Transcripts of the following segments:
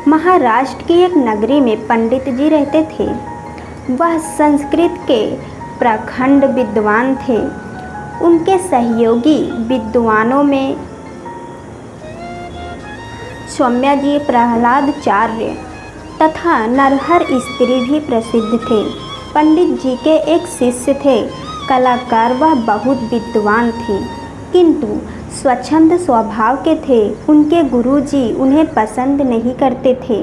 महाराष्ट्र की एक नगरी में पंडित जी रहते थे। वह संस्कृत के प्रखंड विद्वान थे। उनके सहयोगी विद्वानों में सौम्याजी, प्रहलादाचार्य तथा नरहर स्त्री भी प्रसिद्ध थे। पंडित जी के एक शिष्य थे कलाकार। वह बहुत विद्वान थे किंतु स्वच्छंद स्वभाव के थे। उनके गुरुजी उन्हें पसंद नहीं करते थे।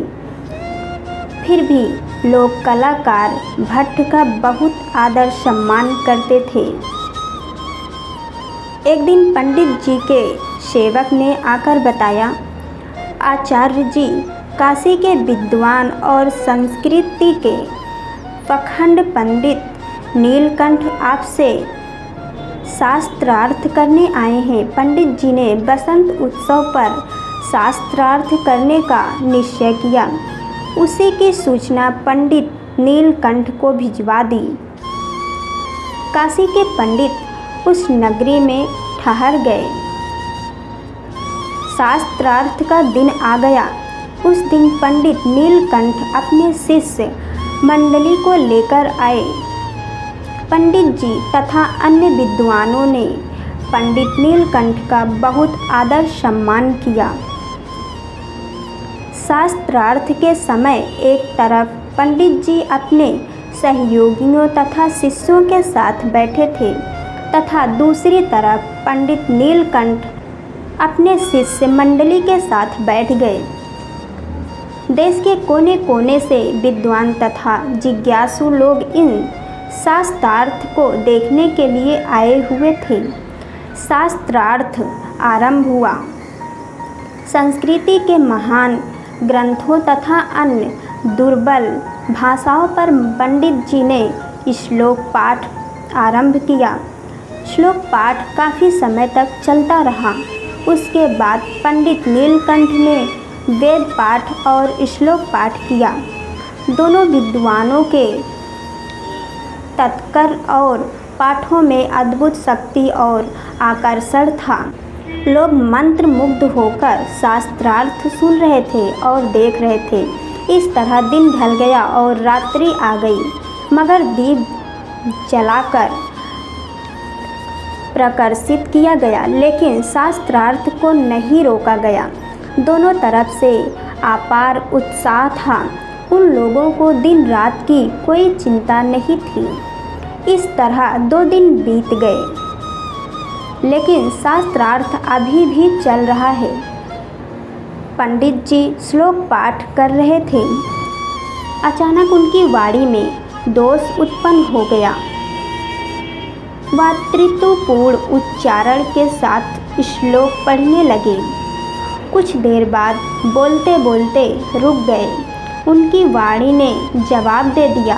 फिर भी लोग कलाकार भट्ट का बहुत आदर सम्मान करते थे। एक दिन पंडित जी के सेवक ने आकर बताया, आचार्य जी, काशी के विद्वान और संस्कृति के पखंड पंडित नीलकंठ आपसे शास्त्रार्थ करने आए हैं। पंडित जी ने बसंत उत्सव पर शास्त्रार्थ करने का निश्चय किया। उसी की सूचना पंडित नीलकंठ को भिजवा दी। काशी के पंडित उस नगरी में ठहर गए। शास्त्रार्थ का दिन आ गया। उस दिन पंडित नीलकंठ अपने शिष्य मंडली को लेकर आए। पंडित जी तथा अन्य विद्वानों ने पंडित नीलकंठ का बहुत आदर सम्मान किया। शास्त्रार्थ के समय एक तरफ पंडित जी अपने सहयोगियों तथा शिष्यों के साथ बैठे थे तथा दूसरी तरफ पंडित नीलकंठ अपने शिष्य मंडली के साथ बैठ गए। देश के कोने कोने से विद्वान तथा जिज्ञासु लोग इन शास्त्रार्थ को देखने के लिए आए हुए थे। शास्त्रार्थ आरंभ हुआ। संस्कृति के महान ग्रंथों तथा अन्य दुर्बल भाषाओं पर पंडित जी ने श्लोक पाठ आरंभ किया। श्लोक पाठ काफ़ी समय तक चलता रहा। उसके बाद पंडित नीलकंठ ने वेद पाठ और श्लोक पाठ किया। दोनों विद्वानों के तत्कर और पाठों में अद्भुत शक्ति और आकर्षण था। लोग मंत्र मुग्ध होकर शास्त्रार्थ सुन रहे थे और देख रहे थे। इस तरह दिन ढल गया और रात्रि आ गई, मगर दीप जलाकर प्रकाशित किया गया, लेकिन शास्त्रार्थ को नहीं रोका गया। दोनों तरफ से अपार उत्साह था। उन लोगों को दिन रात की कोई चिंता नहीं थी। इस तरह 2 दिन बीत गए, लेकिन शास्त्रार्थ अभी भी चल रहा है। पंडित जी श्लोक पाठ कर रहे थे। अचानक उनकी वाणी में दोष उत्पन्न हो गया। मातृत्वपूर्ण उच्चारण के साथ श्लोक पढ़ने लगे। कुछ देर बाद बोलते बोलते रुक गए। उनकी वाणी ने जवाब दे दिया।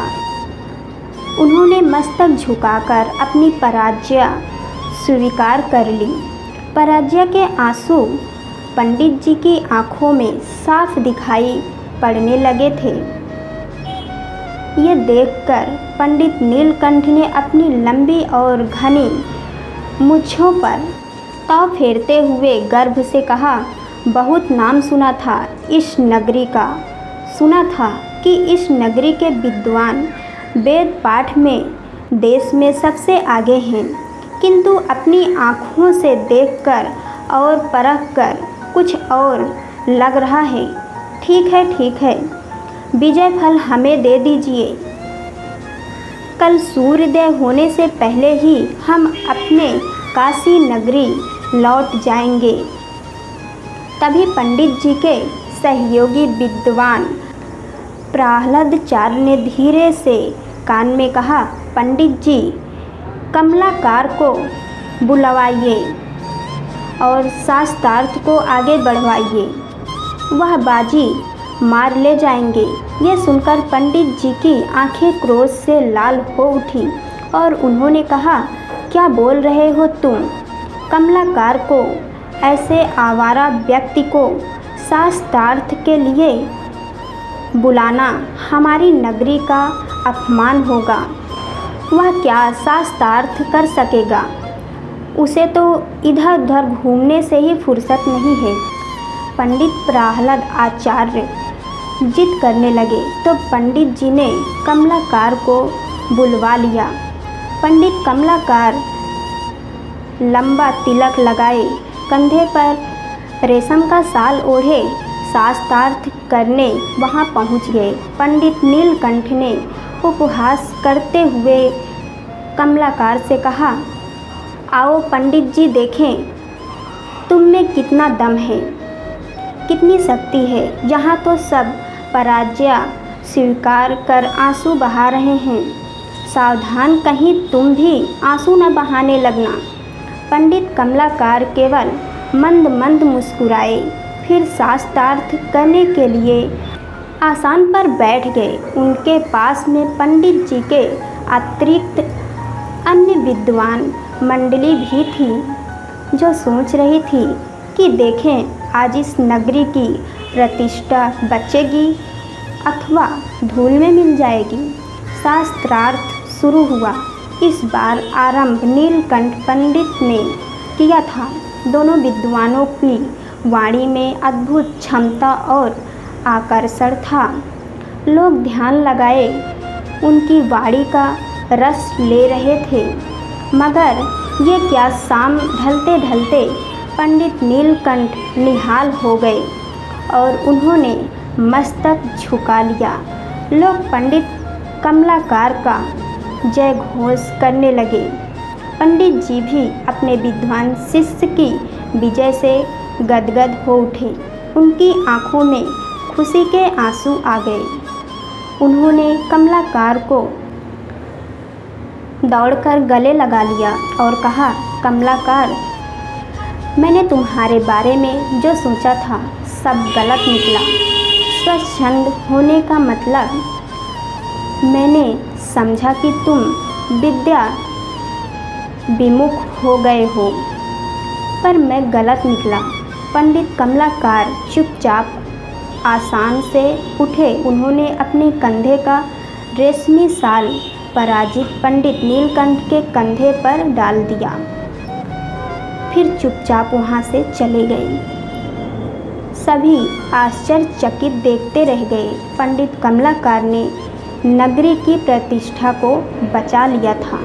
उन्होंने मस्तक झुकाकर अपनी पराजय स्वीकार कर ली। पराजय के आंसू पंडित जी की आंखों में साफ दिखाई पड़ने लगे थे। ये देखकर पंडित नीलकंठ ने अपनी लंबी और घनी मूंछों पर ताव फेरते हुए गर्व से कहा, बहुत नाम सुना था इस नगरी का। सुना था कि इस नगरी के विद्वान वेद पाठ में देश में सबसे आगे हैं, किंतु अपनी आँखों से देखकर और परखकर कुछ और लग रहा है। ठीक है, विजय फल हमें दे दीजिए। कल सूर्योदय होने से पहले ही हम अपने काशी नगरी लौट जाएंगे। तभी पंडित जी के सहयोगी विद्वान प्रहलादाचार्य ने धीरे से कान में कहा, पंडित जी, कमलाकार को बुलवाइए और शास्त्रार्थ को आगे बढ़वाइए। वह बाजी मार ले जाएंगे। ये सुनकर पंडित जी की आंखें क्रोध से लाल हो उठी और उन्होंने कहा, क्या बोल रहे हो तुम? कमलाकार को, ऐसे आवारा व्यक्ति को शास्त्रार्थ के लिए बुलाना हमारी नगरी का अपमान होगा। वह क्या शास्त्रार्थ कर सकेगा? उसे तो इधर उधर घूमने से ही फुर्सत नहीं है। पंडित प्रहलाद आचार्य जिद करने लगे तो पंडित जी ने कमलाकार को बुलवा लिया। पंडित कमलाकार लंबा तिलक लगाए, कंधे पर रेशम का शाल ओढ़े शास्त्रार्थ करने वहां पहुंच गए। पंडित नीलकंठ ने उपहास करते हुए कमलाकार से कहा, आओ पंडित जी देखें तुम में कितना दम है, कितनी शक्ति है। यहाँ तो सब पराजय स्वीकार कर आंसू बहा रहे हैं, सावधान कहीं तुम भी आंसू न बहाने लगना। पंडित कमलाकार केवल मंद मंद मुस्कुराए, फिर शास्त्रार्थ करने के लिए आसन पर बैठ गए। उनके पास में पंडित जी के अतिरिक्त अन्य विद्वान मंडली भी थी जो सोच रही थी कि देखें आज इस नगरी की प्रतिष्ठा बचेगी अथवा धूल में मिल जाएगी। शास्त्रार्थ शुरू हुआ। इस बार आरंभ नीलकंठ पंडित ने किया था। दोनों विद्वानों की वाणी में अद्भुत क्षमता और आकर्षण था। लोग ध्यान लगाए उनकी वाणी का रस ले रहे थे, मगर ये क्या, शाम ढलते ढलते पंडित नीलकंठ निहाल हो गए और उन्होंने मस्तक झुका लिया। लोग पंडित कमलाकार का जय घोष करने लगे। पंडित जी भी अपने विद्वान शिष्य की विजय से गदगद हो उठे। उनकी आंखों में खुशी के आंसू आ गए। उन्होंने कमलाकार को दौड़कर गले लगा लिया और कहा, कमलाकार, मैंने तुम्हारे बारे में जो सोचा था सब गलत निकला। स्वच्छंद होने का मतलब मैंने समझा कि तुम विद्या विमुख हो गए हो, पर मैं गलत निकला। पंडित कमलाकार चुपचाप आसन से उठे। उन्होंने अपने कंधे का रेशमी शाल पराजित पंडित नीलकंठ के कंधे पर डाल दिया, फिर चुपचाप वहाँ से चले गए। सभी आश्चर्यचकित देखते रह गए। पंडित कमलाकार ने नगरी की प्रतिष्ठा को बचा लिया था।